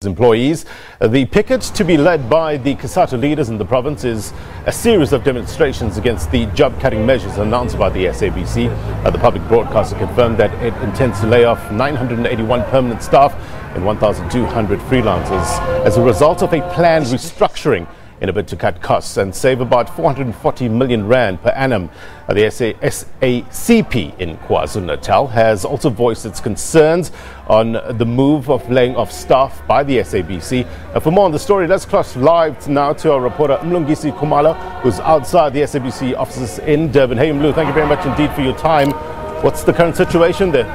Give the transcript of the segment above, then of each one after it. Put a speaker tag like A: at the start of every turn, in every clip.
A: employees. The picket, to be led by the COSATU leaders in the province, is a series of demonstrations against the job-cutting measures announced by the SABC. The public broadcaster confirmed that it intends to lay off 981 permanent staff and 1,200 freelancers as a result of a planned restructuring in a bid to cut costs and save about 440 million rand per annum. The SACP in KwaZulu-Natal has also voiced its concerns on the move of laying off staff by the SABC. For more on the story, let's cross live now to our reporter Mlungisi Khumalo, who's outside the SABC offices in Durban. Hey Mlu, thank you very much indeed for your time. What's the current situation there?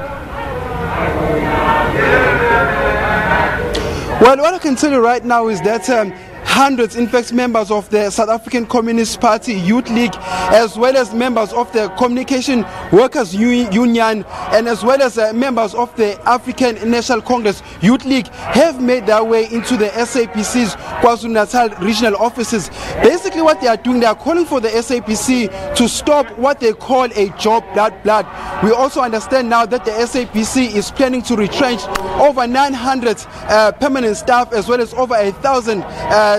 B: Well, what I can tell you right now is that hundreds, in fact, members of the South African Communist Party Youth League, as well as members of the Communication Workers Union, and as well as members of the African National Congress Youth League, have made their way into the SABC's KwaZulu-Natal regional offices. Basically what they are doing, they are calling for the SABC to stop what they call a job blood. We also understand now that the SABC is planning to retrench over 900 permanent staff, as well as over 1,000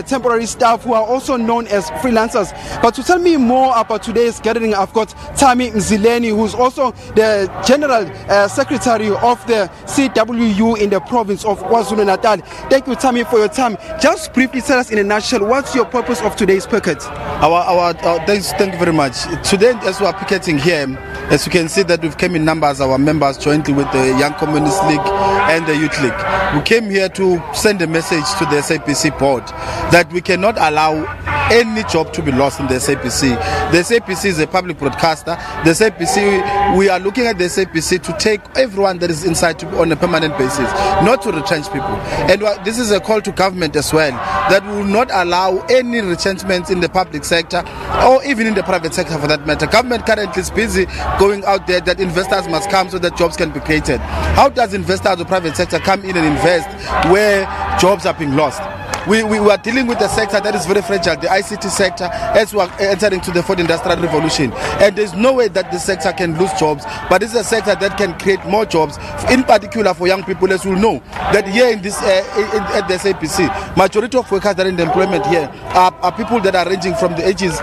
B: temporary staff who are also known as freelancers. But to tell me more about today's gathering, I've got Tammy Mzileni, who's also the General Secretary of the CWU in the province of KwaZulu-Natal. Thank you, Tammy, for your time. Just briefly tell us in a nutshell, what's your purpose of today's picket?
C: Thank you very much. Today, as we are picketing here, as you can see that we've come in numbers, our members jointly with the Young Communist League and the Youth League. We came here to send a message to the SABC board that we cannot allow any job to be lost in the SABC. The SABC is a public broadcaster. The SABC, we are looking at the SABC to take everyone that is inside to be on a permanent basis, not to retrench people. And this is a call to government as well, that we will not allow any retrenchments in the public sector or even in the private sector for that matter. Government currently is busy going out there that investors must come so that jobs can be created. How does investors or private sector come in and invest where jobs are being lost? We are dealing with a sector that is very fragile, the ICT sector, as we are entering to the fourth industrial revolution. And there's no way that this sector can lose jobs, but it's a sector that can create more jobs, in particular for young people. As we know, that here in this at the SABC, majority of workers that are in the employment here are people that are ranging from the ages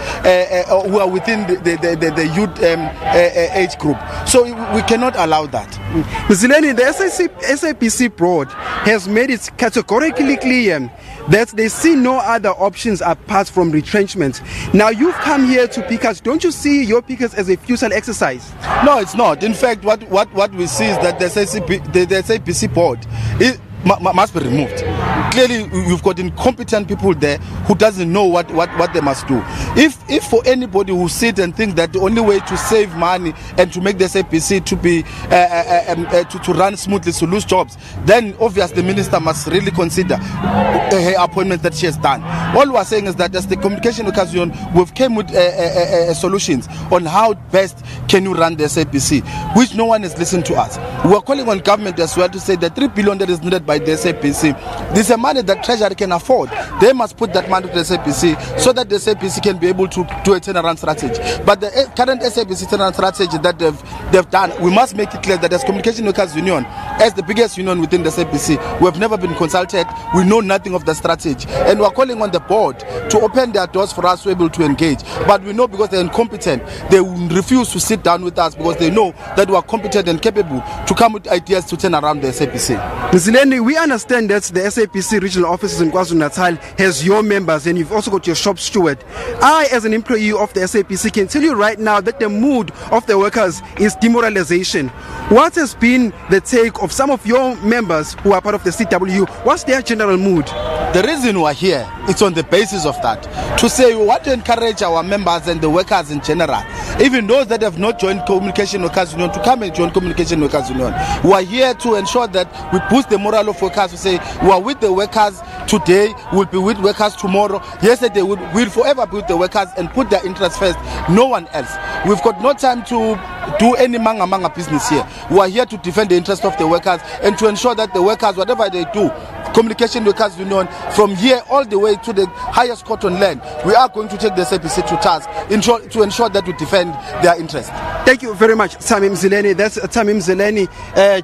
C: who are within the youth age group. So we cannot allow that.
B: Mzileni, the SABC board has made it categorically clear that they see no other options apart from retrenchment. Now you've come here to picket. Don't you see your pickets as a futile exercise?
C: No, it's not. In fact, what we see is that the SABC board must be removed. Clearly, you've got incompetent people there who doesn't know what they must do. If for anybody who sit and think that the only way to save money and to make the SABC to be to run smoothly, to lose jobs, then obviously the minister must really consider her appointment that she has done. All we are saying is that as the Communication Workers Union, we've came with solutions on how best can you run the SABC, which no one has listened to us. We are calling on government as well to say that 3 billion that is needed by the SABC, this is money that Treasury can afford. They must put that money to the SABC so that the SABC can be able to do a turnaround strategy. But the current SABC turnaround strategy that they've done, we must make it clear that as Communication Workers Union, as the biggest union within the SABC, we have never been consulted. We know nothing of the strategy, and we are calling on the board to open their doors for us to be able to engage. But we know because they're incompetent, they refuse to sit down with us because they know that we are competent and capable to come with ideas to turn around the SABC.
B: Mzileni, we understand that the SABC regional offices in KwaZulu-Natal has your members, and you've also got your shop steward. I, as an employee of the SABC, can tell you right now that the mood of the workers is demoralization. What has been the take of some of your members who are part of the CWU? What's their general mood?
C: The reason we're here, it's on the basis of that. To say we want to encourage our members and the workers in general, even those that have not joined Communication Workers Union, to come and join Communication Workers Union. We are here to ensure that we boost the morale of workers, to say we are with the workers today, we'll be with workers tomorrow. Yesterday, we'll forever be with the workers and put their interests first, no one else. We've got no time to do any manga business here. We are here to defend the interest of the workers and to ensure that the workers, whatever they do, Communication Workers Union, from here all the way to the highest court on land, we are going to take the SABC to task to ensure that we defend their interests.
B: Thank you very much, Tamim Zileni. That's Tamim Zileni,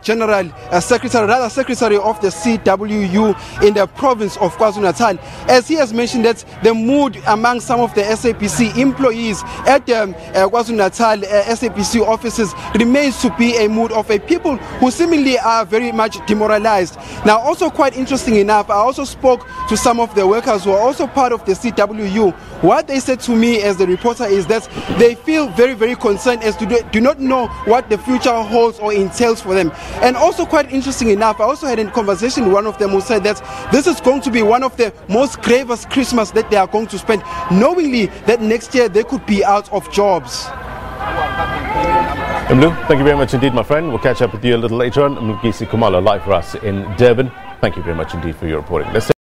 B: General Secretary of the CWU in the province of KwaZulu-Natal. As he has mentioned that the mood among some of the SABC employees at the KwaZulu-Natal SABC offices remains to be a mood of a people who seemingly are very much demoralized. Now, also quite interesting enough, I also spoke to some of the workers who are also part of the CWU. What they said to me as the reporter is that they feel very, very concerned as to do not know what the future holds or entails for them. And also quite interesting enough, I also had a conversation with one of them who said that this is going to be one of the most gravest Christmas that they are going to spend, knowingly that next year they could be out of jobs.
A: Mlu, thank you very much indeed, my friend. We'll catch up with you a little later on. Mlungisi Khumalo live for us in Durban. Thank you very much indeed for your reporting.